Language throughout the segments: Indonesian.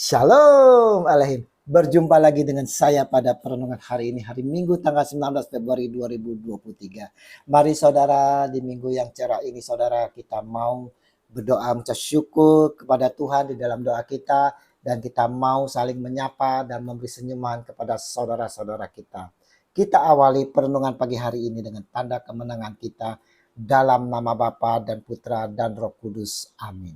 Shalom Alaikum. Berjumpa lagi dengan saya pada perenungan hari ini, hari Minggu tanggal 19 Februari 2023. Mari saudara, di minggu yang cerah ini saudara, kita mau berdoa mengucap syukur kepada Tuhan di dalam doa kita, dan kita mau saling menyapa dan memberi senyuman kepada saudara-saudara kita. Kita awali perenungan pagi hari ini dengan tanda kemenangan kita dalam nama Bapa dan Putra dan Roh Kudus. Amin.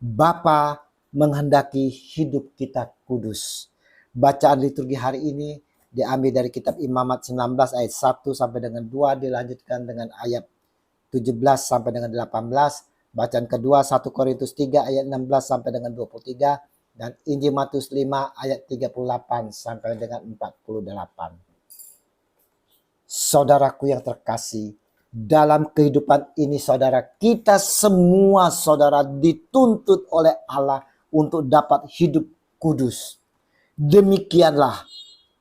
Bapa menghendaki hidup kita kudus. Bacaan liturgi hari ini diambil dari kitab Imamat 19 ayat 1 sampai dengan 2, dilanjutkan dengan ayat 17 sampai dengan 18. Bacaan kedua 1 Korintus 3 ayat 16 sampai dengan 23, dan Injil Matius 5 ayat 38 sampai dengan 48. Saudaraku yang terkasih, dalam kehidupan ini saudara, kita semua saudara dituntut oleh Allah untuk dapat hidup kudus. Demikianlah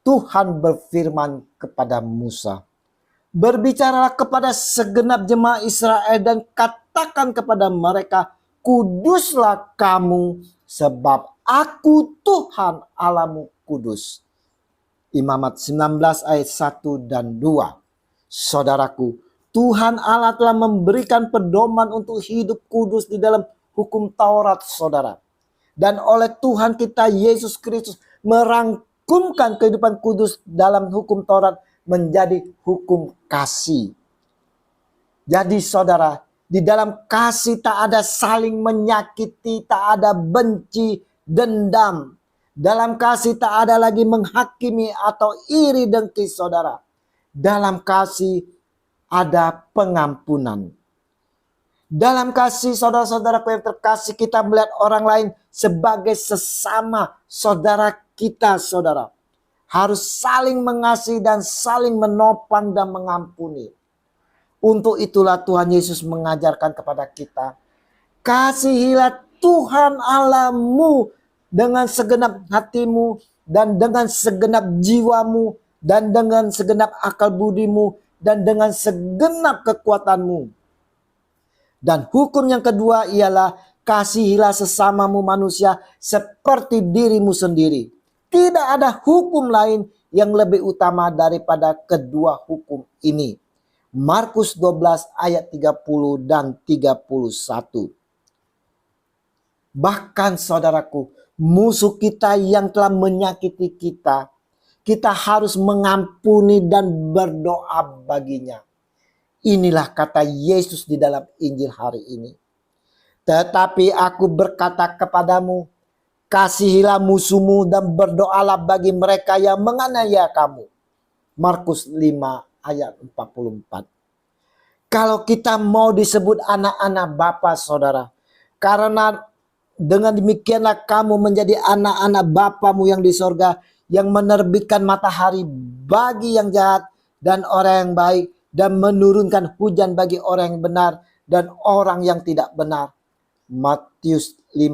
Tuhan berfirman kepada Musa, "Berbicaralah kepada segenap jemaah Israel dan katakan kepada mereka, kuduslah kamu sebab aku Tuhan Allahmu kudus." Imamat 19 ayat 1 dan 2. Saudaraku, Tuhan Allah telah memberikan pedoman untuk hidup kudus di dalam hukum Taurat saudara. Dan oleh Tuhan kita Yesus Kristus merangkumkan kehidupan kudus dalam hukum Taurat menjadi hukum kasih. Jadi saudara, di dalam kasih tak ada saling menyakiti, tak ada benci, dendam. Dalam kasih tak ada lagi menghakimi atau iri dengki saudara. Dalam kasih ada pengampunan. Dalam kasih saudara-saudara yang terkasih, kita melihat orang lain sebagai sesama saudara kita saudara. Harus saling mengasihi dan saling menopang dan mengampuni. Untuk itulah Tuhan Yesus mengajarkan kepada kita, kasihilah Tuhan Allahmu dengan segenap hatimu dan dengan segenap jiwamu dan dengan segenap akal budimu dan dengan segenap kekuatanmu. Dan hukum yang kedua ialah kasihilah sesamamu manusia seperti dirimu sendiri. Tidak ada hukum lain yang lebih utama daripada kedua hukum ini. Markus 12 ayat 30 dan 31. Bahkan saudaraku, musuh kita yang telah menyakiti kita, kita harus mengampuni dan berdoa baginya. Inilah kata Yesus di dalam Injil hari ini. Tetapi aku berkata kepadamu, kasihilah musuhmu dan berdoalah bagi mereka yang menganiaya kamu. Markus 5 ayat 44. Kalau kita mau disebut anak-anak Bapa saudara, karena dengan demikianlah kamu menjadi anak-anak Bapamu yang di sorga, yang menerbitkan matahari bagi yang jahat dan orang yang baik, dan menurunkan hujan bagi orang yang benar dan orang yang tidak benar. Matius 5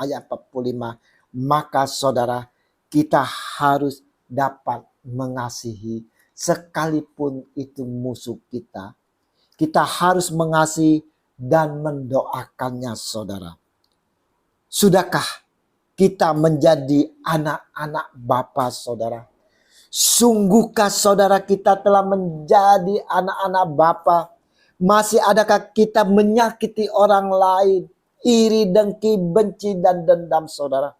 ayat 45. Maka saudara, kita harus dapat mengasihi sekalipun itu musuh kita. Kita harus mengasihi dan mendoakannya saudara. Sudahkah kita menjadi anak-anak Bapa saudara? Sungguhkah saudara kita telah menjadi anak-anak Bapa? Masih adakah kita menyakiti orang lain, iri, dengki, benci, dan dendam saudara?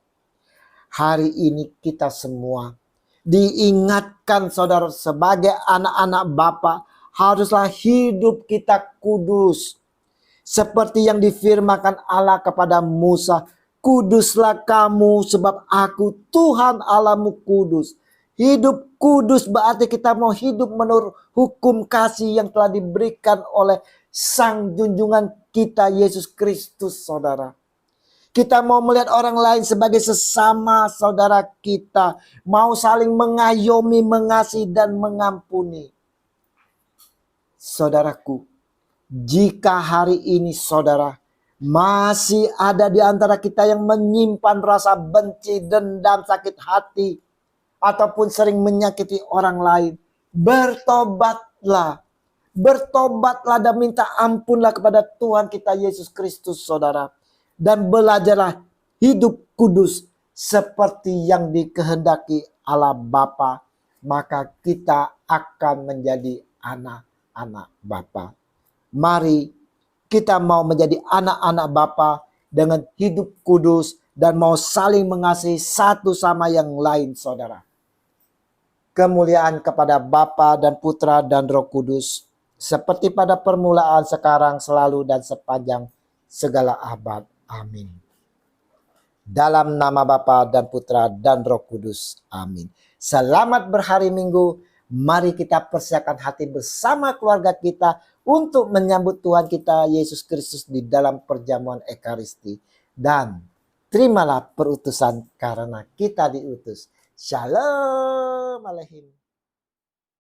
Hari ini kita semua diingatkan saudara sebagai anak-anak Bapa, haruslah hidup kita kudus. Seperti yang difirmankan Allah kepada Musa, kuduslah kamu sebab aku Tuhan Allahmu kudus. Hidup kudus berarti kita mau hidup menurut hukum kasih yang telah diberikan oleh Sang Junjungan kita Yesus Kristus saudara. Kita mau melihat orang lain sebagai sesama saudara kita. Mau saling mengayomi, mengasihi dan mengampuni. Saudaraku, jika hari ini saudara masih ada di antara kita yang menyimpan rasa benci, dendam, sakit hati, ataupun sering menyakiti orang lain, bertobatlah. Bertobatlah dan minta ampunlah kepada Tuhan kita Yesus Kristus saudara. Dan belajarlah hidup kudus seperti yang dikehendaki Allah Bapa, maka kita akan menjadi anak-anak Bapa. Mari kita mau menjadi anak-anak Bapa dengan hidup kudus dan mau saling mengasihi satu sama yang lain, saudara. Kemuliaan kepada Bapa dan Putra dan Roh Kudus, seperti pada permulaan, sekarang, selalu, dan sepanjang segala abad. Amin. Dalam nama Bapa dan Putra dan Roh Kudus. Amin. Selamat berhari Minggu. Mari kita persiapkan hati bersama keluarga kita untuk menyambut Tuhan kita Yesus Kristus di dalam perjamuan Ekaristi. Dan terimalah perutusan karena kita diutus. Shalom Aleichem.